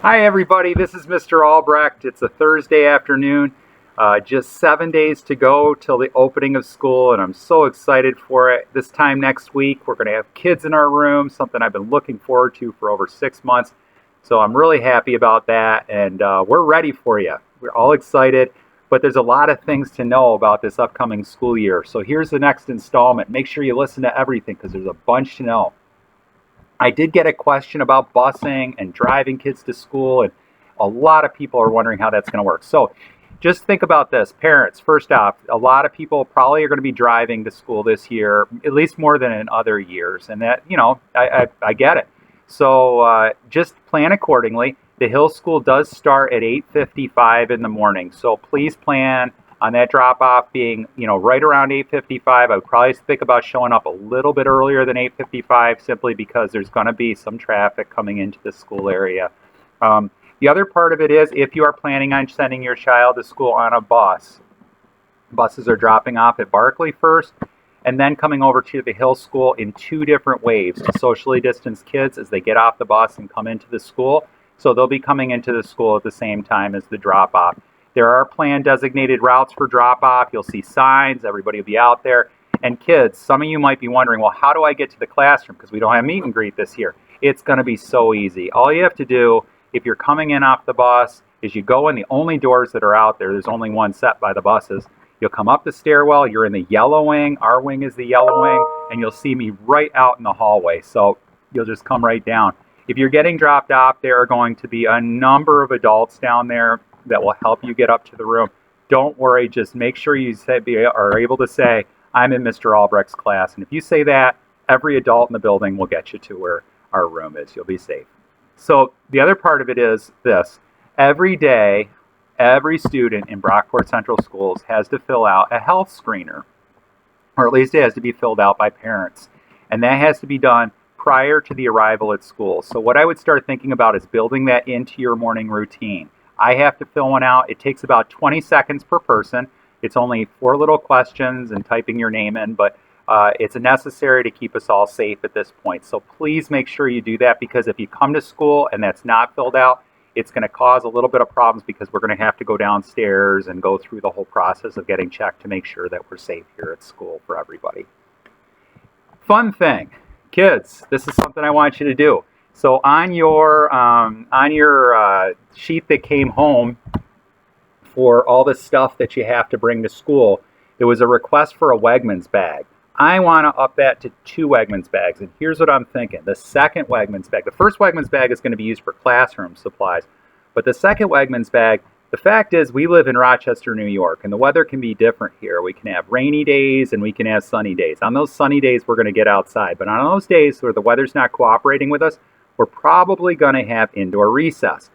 Hi, everybody. This is Mr. Albrecht. It's a Thursday afternoon. Just 7 days to go till the opening of school, and I'm so excited for it. This time next week, we're going to have kids in our room, something I've been looking forward to for over 6 months. So I'm really happy about that, and we're ready for you. We're all excited, but there's a lot of things to know about this upcoming school year. So here's the next installment. Make sure you listen to everything because there's a bunch to know. I did get a question about busing and driving kids to school, and a lot of people are wondering how that's going to work. So just think about this. Parents, first off, a lot of people probably are going to be driving to school this year, at least more than in other years. And that, I get it. So just plan accordingly. The Hill School does start at 8:55 in the morning. So please plan on that drop off being, right around 8:55. I would probably think about showing up a little bit earlier than 8:55 simply because there's going to be some traffic coming into the school area. The other part of it is if you are planning on sending your child to school on a bus, buses are dropping off at Barclay first and then coming over to the Hill School in two different waves to socially distance kids as they get off the bus and come into the school. So they'll be coming into the school at the same time as the drop off. There are planned designated routes for drop-off. You'll see signs. Everybody will be out there. And kids, some of you might be wondering, well, how do I get to the classroom? Because we don't have meet and greet this year. It's going to be so easy. All you have to do, if you're coming in off the bus, is you go in the only doors that are out there. There's only one set by the buses. You'll come up the stairwell. You're in the yellow wing. Our wing is the yellow wing. And you'll see me right out in the hallway. So you'll just come right down. If you're getting dropped off, there are going to be a number of adults down there that will help you get up to the room. Don't worry, just make sure you are able to say, I'm in Mr. Albrecht's class. And if you say that, every adult in the building will get you to where our room is. You'll be safe. So the other part of it is this. Every day, every student in Brockport Central Schools has to fill out a health screener, or at least it has to be filled out by parents. And that has to be done prior to the arrival at school. So what I would start thinking about is building that into your morning routine. I have to fill one out. It takes about 20 seconds per person. It's only 4 little questions and typing your name in, but it's necessary to keep us all safe at this point. So please make sure you do that, because if you come to school and that's not filled out, it's going to cause a little bit of problems because we're going to have to go downstairs and go through the whole process of getting checked to make sure that we're safe here at school for everybody. Fun thing, kids, this is something I want you to do. So on your sheet that came home for all the stuff that you have to bring to school, there was a request for a Wegmans bag. I want to up that to 2 Wegmans bags, and here's what I'm thinking. The second Wegmans bag, the first Wegmans bag is going to be used for classroom supplies, but the second Wegmans bag, the fact is we live in Rochester, New York, and the weather can be different here. We can have rainy days and we can have sunny days. On those sunny days, we're going to get outside, but on those days where the weather's not cooperating with us, we're probably going to have indoor recess.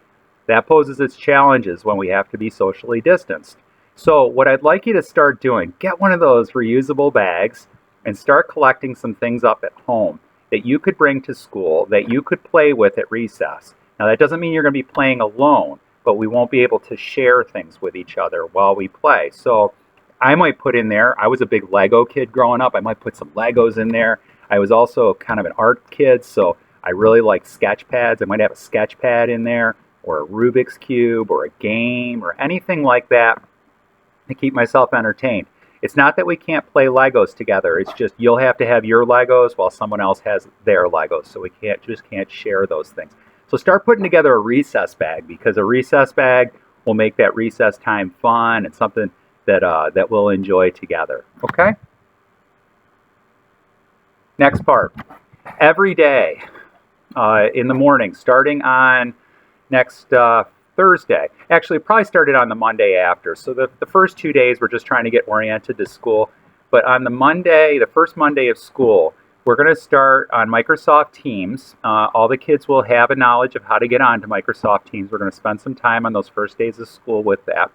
That poses its challenges when we have to be socially distanced. So what I'd like you to start doing, get one of those reusable bags and start collecting some things up at home that you could bring to school, that you could play with at recess. Now that doesn't mean you're going to be playing alone, but we won't be able to share things with each other while we play. So I might put in there, I was a big Lego kid growing up, I might put some Legos in there. I was also kind of an art kid, so I really like sketch pads. I might have a sketch pad in there, or a Rubik's Cube, or a game, or anything like that to keep myself entertained. It's not that we can't play Legos together. It's just you'll have to have your Legos while someone else has their Legos. So we can't share those things. So start putting together a recess bag, because a recess bag will make that recess time fun and something that we'll enjoy together. Okay? Next part. Every day, in the morning, starting on next Thursday. Actually, probably started on the Monday after. So the first 2 days, we're just trying to get oriented to school. But on the Monday, the first Monday of school, we're going to start on Microsoft Teams. All the kids will have a knowledge of how to get onto Microsoft Teams. We're going to spend some time on those first days of school with that.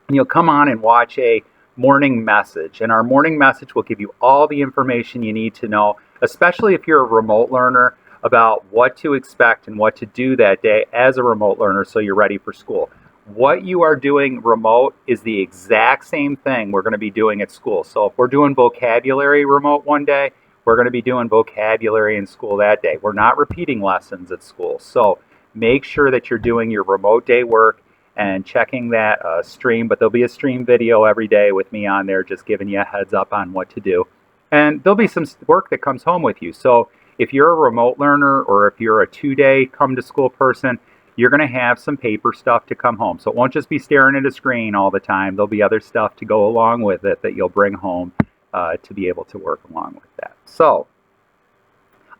And you'll come on and watch a morning message. And our morning message will give you all the information you need to know, especially if you're a remote learner, about what to expect and what to do that day as a remote learner so you're ready for school. What you are doing remote is the exact same thing we're going to be doing at school. So if we're doing vocabulary remote one day, we're going to be doing vocabulary in school that day. We're not repeating lessons at school. So make sure that you're doing your remote day work and checking that stream. But there'll be a stream video every day with me on there, just giving you a heads up on what to do. And there'll be some work that comes home with you. So if you're a remote learner or if you're a 2-day come to school person, you're going to have some paper stuff to come home. So it won't just be staring at a screen all the time. There'll be other stuff to go along with it that you'll bring home to be able to work along with that. So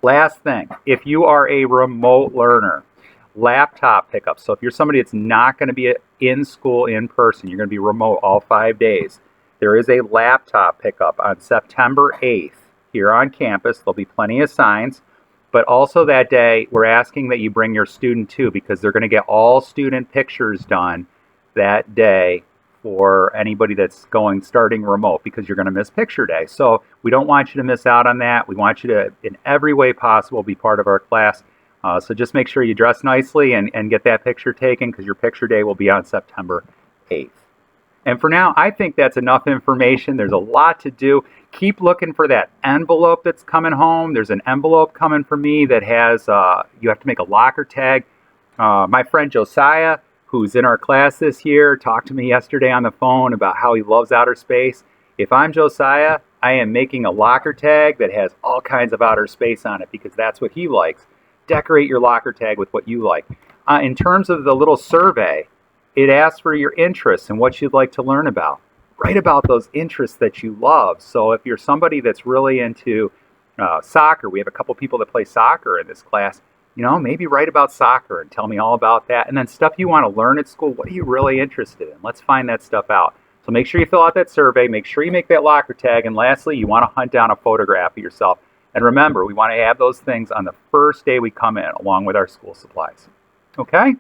last thing, if you are a remote learner, laptop pickup. So if you're somebody that's not going to be in school in person, you're going to be remote all 5 days, there is a laptop pickup on September 8th here on campus. There'll be plenty of signs. But also that day, we're asking that you bring your student too, because they're going to get all student pictures done that day for anybody that's starting remote, because you're going to miss picture day. So we don't want you to miss out on that. We want you to, in every way possible, be part of our class. So just make sure you dress nicely and get that picture taken, because your picture day will be on September 8th. And for now, I think that's enough information. There's a lot to do. Keep looking for that envelope that's coming home. There's an envelope coming for me that has, you have to make a locker tag. My friend Josiah, who's in our class this year, talked to me yesterday on the phone about how he loves outer space. If I'm Josiah, I am making a locker tag that has all kinds of outer space on it, because that's what he likes. Decorate your locker tag with what you like. In terms of the little survey, it asks for your interests and what you'd like to learn about. Write about those interests that you love. So if you're somebody that's really into soccer, we have a couple people that play soccer in this class, maybe write about soccer and tell me all about that. And then stuff you want to learn at school, what are you really interested in? Let's find that stuff out. So make sure you fill out that survey. Make sure you make that locker tag. And lastly, you want to hunt down a photograph of yourself. And remember, we want to have those things on the first day we come in, along with our school supplies. Okay?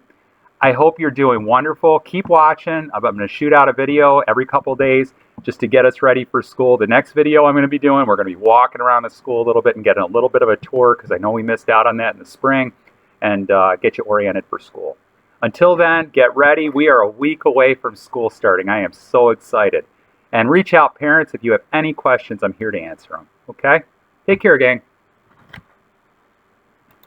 I hope you're doing wonderful. Keep watching. I'm going to shoot out a video every couple days just to get us ready for school. The next video I'm going to be doing, we're going to be walking around the school a little bit and getting a little bit of a tour, because I know we missed out on that in the spring, and get you oriented for school. Until then, get ready. We are a week away from school starting. I am so excited. And reach out, parents, if you have any questions. I'm here to answer them. Okay? Take care, gang.